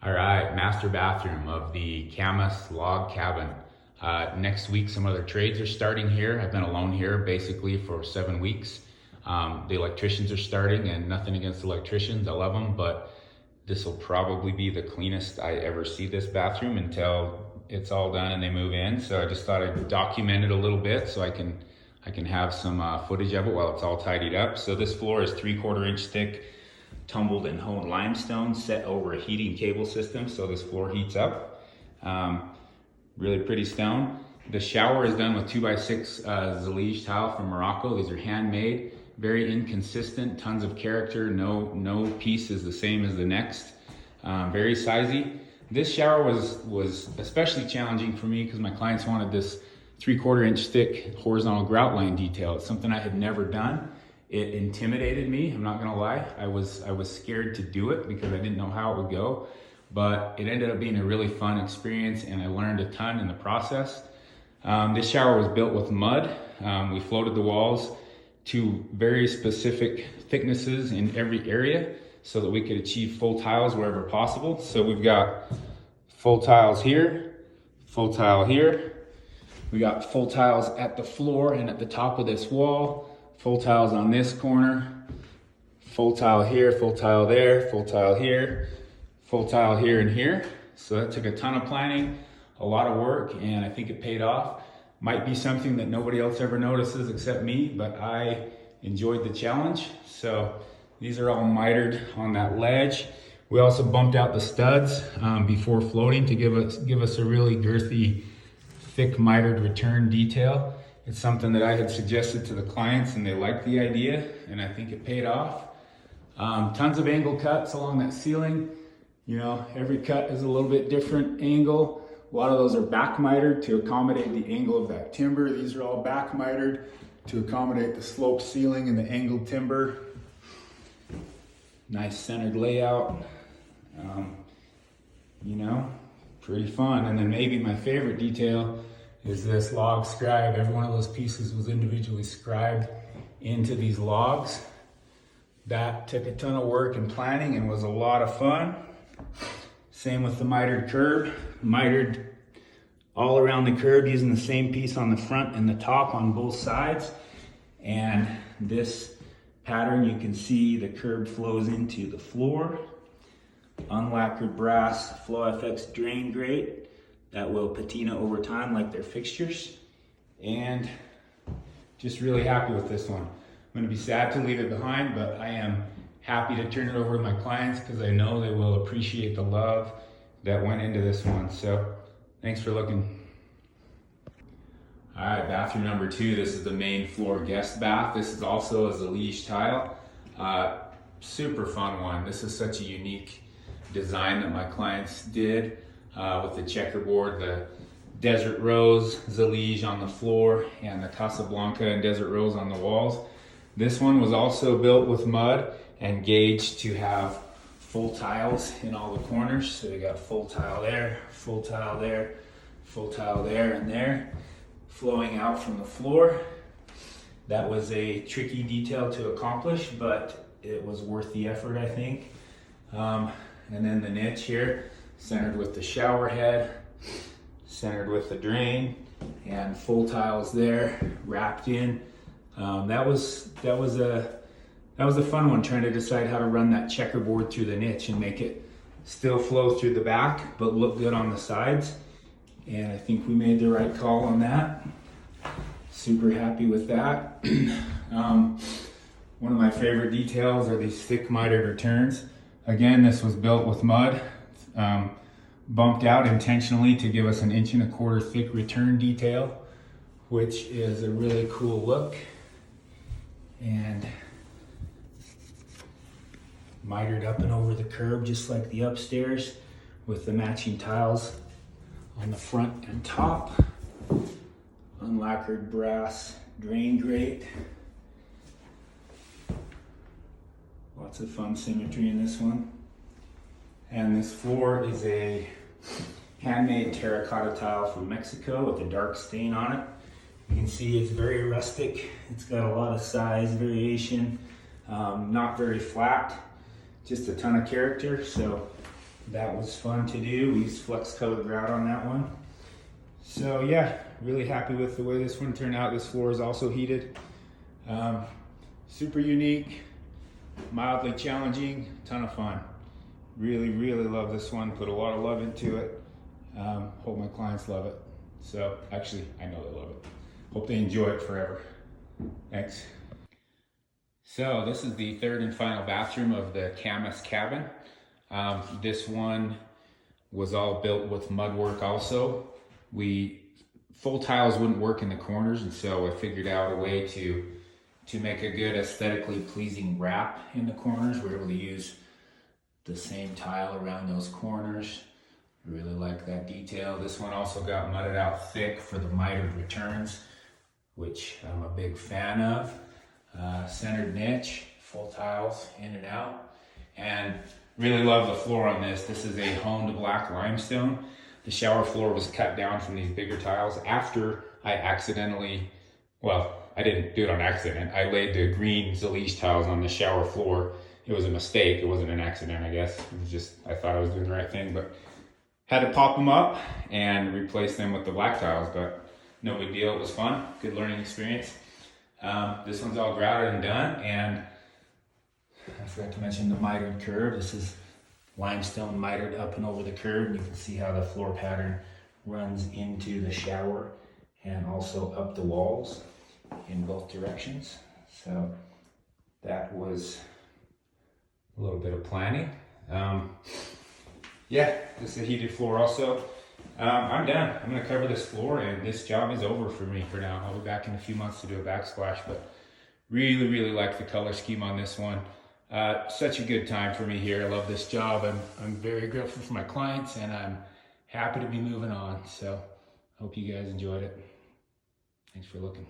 All right, master bathroom of the Camas log cabin. Next week, some other trades are starting here. I've been alone here basically for 7 weeks. The electricians are starting, and nothing against electricians, I love them, but this will probably be the cleanest I ever see this bathroom until it's all done and they move in. So I just thought I'd document it a little bit so I can have some footage of it while it's all tidied up. So this floor is 3/4 inch thick, tumbled and honed limestone set over a heating cable system, so this floor heats up. Really pretty stone. The shower is done with 2x6 Zellige tile from Morocco. These are handmade, very inconsistent, tons of character. No piece is the same as the next. Very sizey. This shower was especially challenging for me because my clients wanted this 3/4 inch thick horizontal grout line detail. It's something I had never done. It intimidated me, I'm not gonna lie. I was scared to do it because I didn't know how it would go, but it ended up being a really fun experience and I learned a ton in the process. This shower was built with mud. We floated the walls to very specific thicknesses in every area so that we could achieve full tiles wherever possible. So we've got full tiles here, full tile here. We got full tiles at the floor and at the top of this wall. Full tiles on this corner, full tile here, full tile there, full tile here, full tile here and here. So that took a ton of planning, a lot of work, and I think it paid off. Might be something that nobody else ever notices except me, but I enjoyed the challenge. So these are all mitered on that ledge. We also bumped out the studs before floating to give us a really girthy, thick mitered return detail. It's something that I had suggested to the clients and they liked the idea and I think it paid off. Tons of angle cuts along that ceiling. You know, every cut is a little bit different angle. A lot of those are back mitered to accommodate the angle of that timber. These are all back mitered to accommodate the sloped ceiling and the angled timber. Nice centered layout. You know, pretty fun. And then maybe my favorite detail is this log scribe. Every one of those pieces was individually scribed into these logs. That took a ton of work and planning and was a lot of fun. Same with the mitered curb. Mitered all around the curb using the same piece on the front and the top on both sides. And this pattern, you can see the curb flows into the floor. Unlacquered brass FlowFX drain grate that will patina over time like their fixtures. And just really happy with this one. I'm gonna be sad to leave it behind, but I am happy to turn it over to my clients because I know they will appreciate the love that went into this one. So thanks for looking. All right, bathroom number 2. This is the main floor guest bath. This is also a Zellige tile. Super fun one. This is such a unique design that my clients did. With the checkerboard, the desert rose Zellige on the floor, and the Casablanca and desert rose on the walls. This one was also built with mud and gauged to have full tiles in all the corners. So we got full tile there, full tile there, full tile there and there, flowing out from the floor. That was a tricky detail to accomplish, but it was worth the effort, I think. And then the niche here, centered with the shower head, centered with the drain, and full tiles there, wrapped in. That was a fun one, trying to decide how to run that checkerboard through the niche and make it still flow through the back, but look good on the sides. And I think we made the right call on that. Super happy with that. One of my favorite details are these thick mitered returns. Again, this was built with mud, bumped out intentionally to give us an 1.25 inch thick return detail, which is a really cool look. And mitered up and over the curb just like the upstairs with the matching tiles on the front and top. Unlacquered brass drain grate. Lots of fun symmetry in this one. And this floor is a handmade terracotta tile from Mexico with a dark stain on it. You can see it's very rustic. It's got a lot of size variation, not very flat, just a ton of character. So that was fun to do. We used flex colored grout on that one. So yeah, really happy with the way this one turned out. This floor is also heated. Super unique, mildly challenging, ton of fun. Really, really love this one. Put a lot of love into it. Hope my clients love it. So actually, I know they love it. Hope they enjoy it forever. Thanks. So this is the third and final bathroom of the Camas cabin. This one was all built with mud work also. Full tiles wouldn't work in the corners, and so I figured out a way to make a good aesthetically pleasing wrap in the corners. We're able to use the same tile around those corners. I really like that detail. This one also got mudded out thick for the mitered returns, which I'm a big fan of. Centered niche, full tiles in and out. And really love the floor on this. This is a honed black limestone. The shower floor was cut down from these bigger tiles after I accidentally, well, I didn't do it on accident. I laid the green Zellige tiles on the shower floor. It was a mistake. It wasn't an accident, I guess. It was just, I thought I was doing the right thing, but had to pop them up and replace them with the black tiles, but no big deal. It was fun. Good learning experience. This one's all grouted and done, and I forgot to mention the mitered curve. This is limestone mitered up and over the curve, and you can see how the floor pattern runs into the shower and also up the walls in both directions. So that was a little bit of planning. Yeah, this is a heated floor also. I'm done. I'm gonna cover this floor and this job is over for me for now. I'll be back in a few months to do a backsplash, but really, really like the color scheme on this one. Such a good time for me here. I love this job. I'm very grateful for my clients, and I'm happy to be moving on. So hope you guys enjoyed it. Thanks for looking.